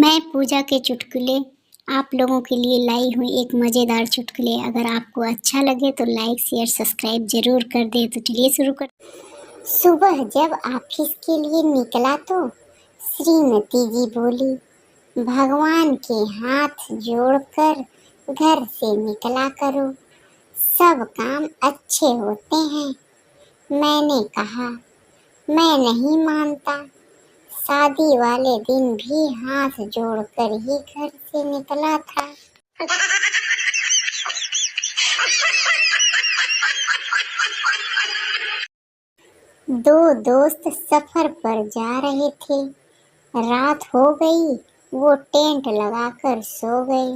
मैं पूजा के चुटकुले आप लोगों के लिए लाई हूँ एक मज़ेदार चुटकुले। अगर आपको अच्छा लगे तो लाइक शेयर सब्सक्राइब जरूर कर दें। तो चलिए शुरू कर। सुबह जब ऑफिस के लिए निकला तो श्रीमती जी बोली, भगवान के हाथ जोड़कर घर से निकला करो, सब काम अच्छे होते हैं। मैंने कहा, मैं नहीं मानता, शादी वाले दिन भी हाथ जोड़कर ही घर से निकला था। दो दोस्त सफर पर जा रहे थे। रात हो गई, वो टेंट लगाकर सो गए।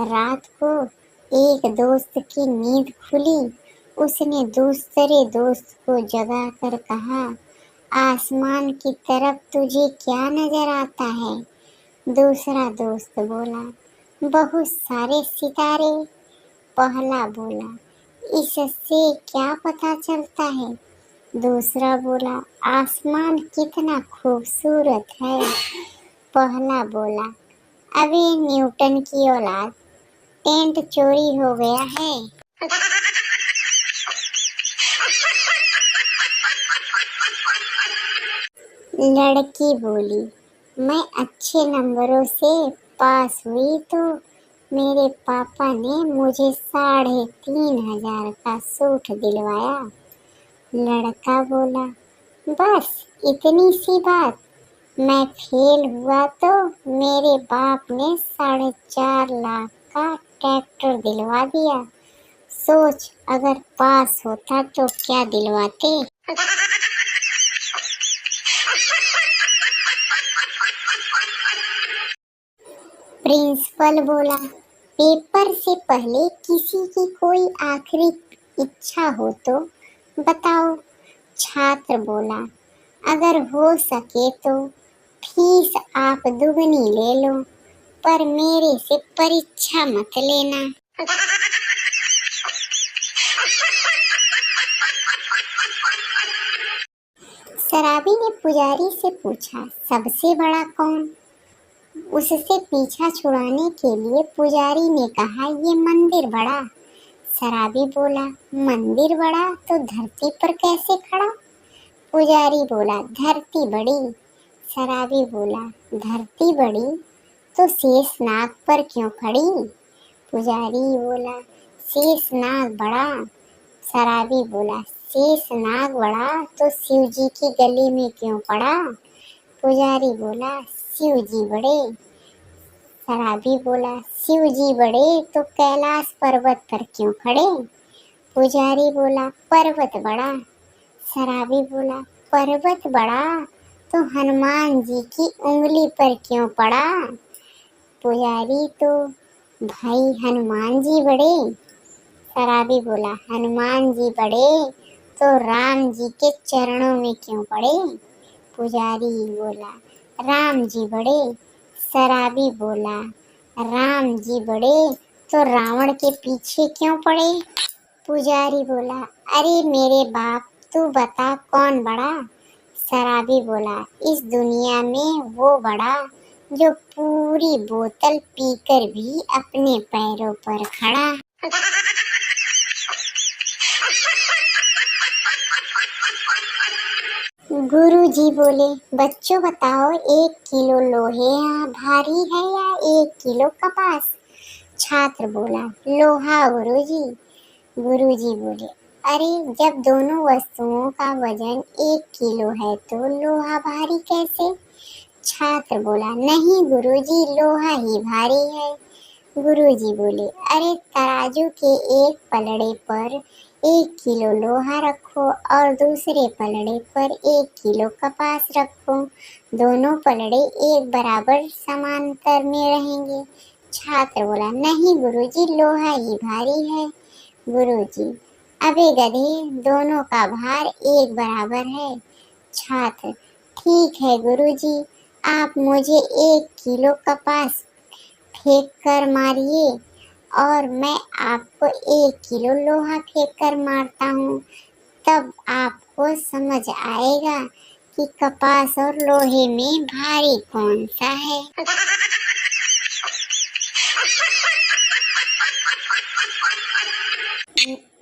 रात को एक दोस्त की नींद खुली। उसने दूसरे दोस्त को जगाकर कहा, आसमान की तरफ तुझे क्या नजर आता है? दूसरा दोस्त बोला, बहुत सारे सितारे। पहला बोला, इससे क्या पता चलता है? दूसरा बोला, आसमान कितना खूबसूरत है। पहला बोला, अबे न्यूटन की औलाद, टेंट चोरी हो गया है। लड़की बोली, मैं अच्छे नंबरों से पास हुई तो मेरे पापा ने मुझे 3,500 का सूट दिलवाया। लड़का बोला, बस इतनी सी बात? मैं फेल हुआ तो मेरे बाप ने 4.5 लाख का ट्रैक्टर दिलवा दिया। सोच, अगर पास होता तो क्या दिलवाते। प्रिंसिपल बोला, पेपर से पहले किसी की कोई आखिरी इच्छा हो तो बताओ। छात्र बोला, अगर हो सके तो फीस आप दुगनी ले लो, पर मेरे से परीक्षा मत लेना। शराबी ने पुजारी से पूछा, सबसे बड़ा कौन? उससे पीछा छुड़ाने के लिए पुजारी ने कहा, ये मंदिर बड़ा। शराबी बोला, मंदिर बड़ा तो धरती पर कैसे खड़ा? पुजारी बोला, धरती बड़ी। शराबी बोला, धरती बड़ी तो शेषनाग पर क्यों खड़ी? पुजारी बोला, शेषनाग बड़ा। शराबी बोला, शेषनाग बड़ा तो शिव जी की गली में क्यों पड़ा? पुजारी बोला, शिव जी बड़े। शराबी बोला, शिव जी बड़े तो कैलाश पर्वत पर क्यों खड़े? पुजारी बोला, पर्वत बड़ा। शराबी बोला, पर्वत बड़ा तो हनुमान जी की उंगली पर क्यों पड़ा? पुजारी, तो भाई हनुमान जी बड़े। शराबी बोला, हनुमान जी बड़े तो राम जी के चरणों में क्यों पड़े? पुजारी बोला, राम जी बड़े। शराबी बोला, राम जी बड़े तो रावण के पीछे क्यों पड़े? पुजारी बोला, अरे मेरे बाप, तू बता कौन बड़ा? शराबी बोला, इस दुनिया में वो बड़ा जो पूरी बोतल पीकर भी अपने पैरों पर खड़ा। गुरुजी बोले, बच्चों बताओ, 1 किलो लोहे भारी है या 1 किलो कपास? छात्र बोला, लोहा गुरुजी। गुरुजी बोले, अरे जब दोनों वस्तुओं का वजन 1 किलो है तो लोहा भारी कैसे? छात्र बोला, नहीं गुरुजी, लोहा ही भारी है। गुरुजी बोले, अरे तराजू के एक पलड़े पर 1 किलो लोहा रखो और दूसरे पलड़े पर 1 किलो कपास रखो, दोनों पलड़े एक बराबर समांतर में रहेंगे। छात्र बोला, नहीं गुरुजी, लोहा ही भारी है। गुरुजी, अबे गधे, दोनों का भार एक बराबर है। छात्र, ठीक है गुरुजी, आप मुझे 1 किलो कपास फेंक कर मारिए और मैं आपको 1 किलो लोहा फेंक कर मारता हूँ, तब आपको समझ आएगा कि कपास और लोहे में भारी कौन सा है।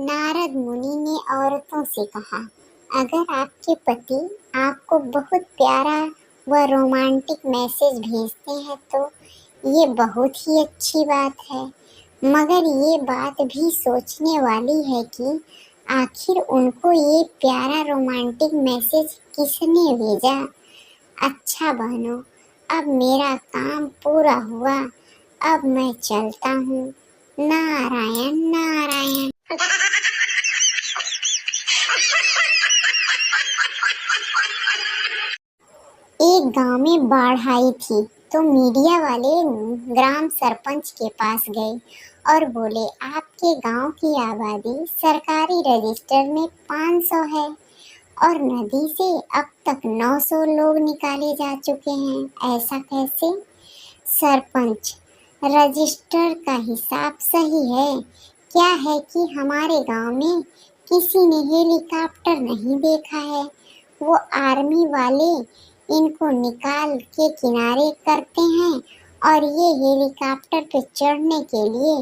नारद मुनि ने औरतों से कहा, अगर आपके पति आपको बहुत प्यारा व रोमांटिक मैसेज भेजते हैं तो ये बहुत ही अच्छी बात है, मगर ये बात भी सोचने वाली है कि आखिर उनको ये प्यारा रोमांटिक मैसेज किसने भेजा। अच्छा बहनों, अब मेरा काम पूरा हुआ, अब मैं चलता हूँ। नारायण नारायण। एक गांव में बाढ़ आई थी तो मीडिया वाले ग्राम सरपंच के पास गए और बोले, आपके गांव की आबादी सरकारी रजिस्टर में 500 है और नदी से अब तक 900 लोग निकाले जा चुके हैं, ऐसा कैसे? सरपंच, रजिस्टर का हिसाब सही है, क्या है कि हमारे गांव में किसी ने हेलीकॉप्टर नहीं देखा है, वो आर्मी वाले इनको निकाल के किनारे करते हैं और ये हेलीकॉप्टर पे चढ़ने के लिए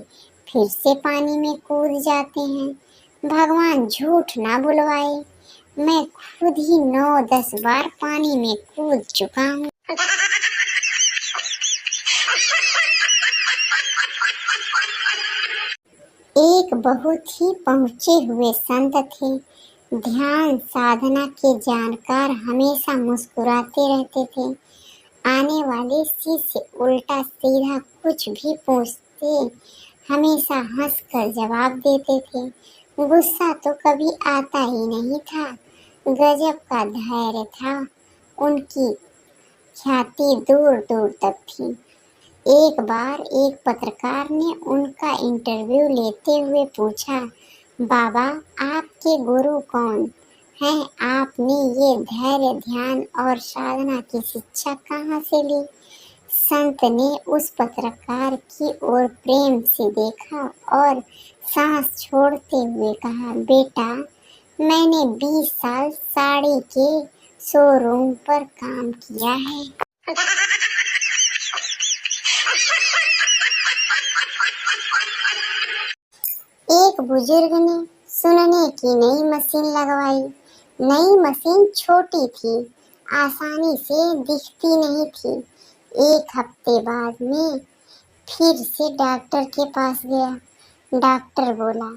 फिर से पानी में कूद जाते हैं। भगवान झूठ ना बुलवाए, मैं खुद ही 9-10 बार पानी में कूद चुका हूँ। एक बहुत ही पहुँचे हुए संत थे। ध्यान साधना के जानकार हमेशा मुस्कुराते रहते थे। आने वाले शिष्य उल्टा सीधा कुछ भी पूछते हमेशा हंसकर जवाब देते थे। गुस्सा तो कभी आता ही नहीं था। गजब का धैर्य था। उनकी ख्याति दूर दूर तक थी। एक बार एक पत्रकार ने उनका इंटरव्यू लेते हुए पूछा, बाबा आपके गुरु कौन हैं? आपने ये धैर्य, ध्यान और साधना की शिक्षा कहाँ से ली? संत ने उस पत्रकार की ओर प्रेम से देखा और सांस छोड़ते हुए कहा, बेटा मैंने 20 साल साड़ी के शोरूम पर काम किया है। एक बुजुर्ग ने सुनने की नई मशीन लगवाई। नई मशीन छोटी थी, आसानी से दिखती नहीं थी। एक हफ्ते बाद में फिर से डॉक्टर के पास गया। डॉक्टर बोला,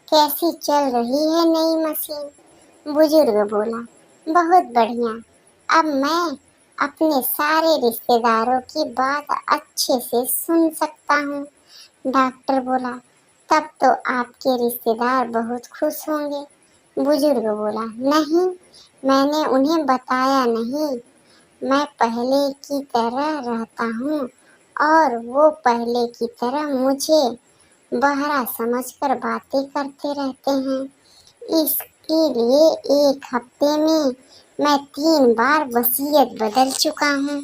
कैसी चल रही है नई मशीन? बुजुर्ग बोला, बहुत बढ़िया, अब मैं अपने सारे रिश्तेदारों की बात अच्छे से सुन सकता हूँ। डॉक्टर बोला, तब तो आपके रिश्तेदार बहुत खुश होंगे। बुजुर्ग बोला, नहीं, मैंने उन्हें बताया नहीं। मैं पहले की तरह रहता हूँ और वो पहले की तरह मुझे बहरा समझकर बातें करते रहते हैं। इसके लिए एक हफ्ते में मैं 3 बार वसीयत बदल चुका हूँ।